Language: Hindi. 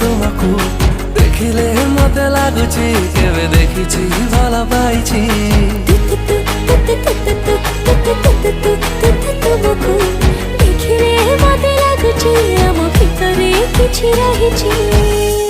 तुमको देखिले मते लागुची केवे देखिची भला पाइची तुमको देखिले मते लागुची आम भितरे किछि रहिची।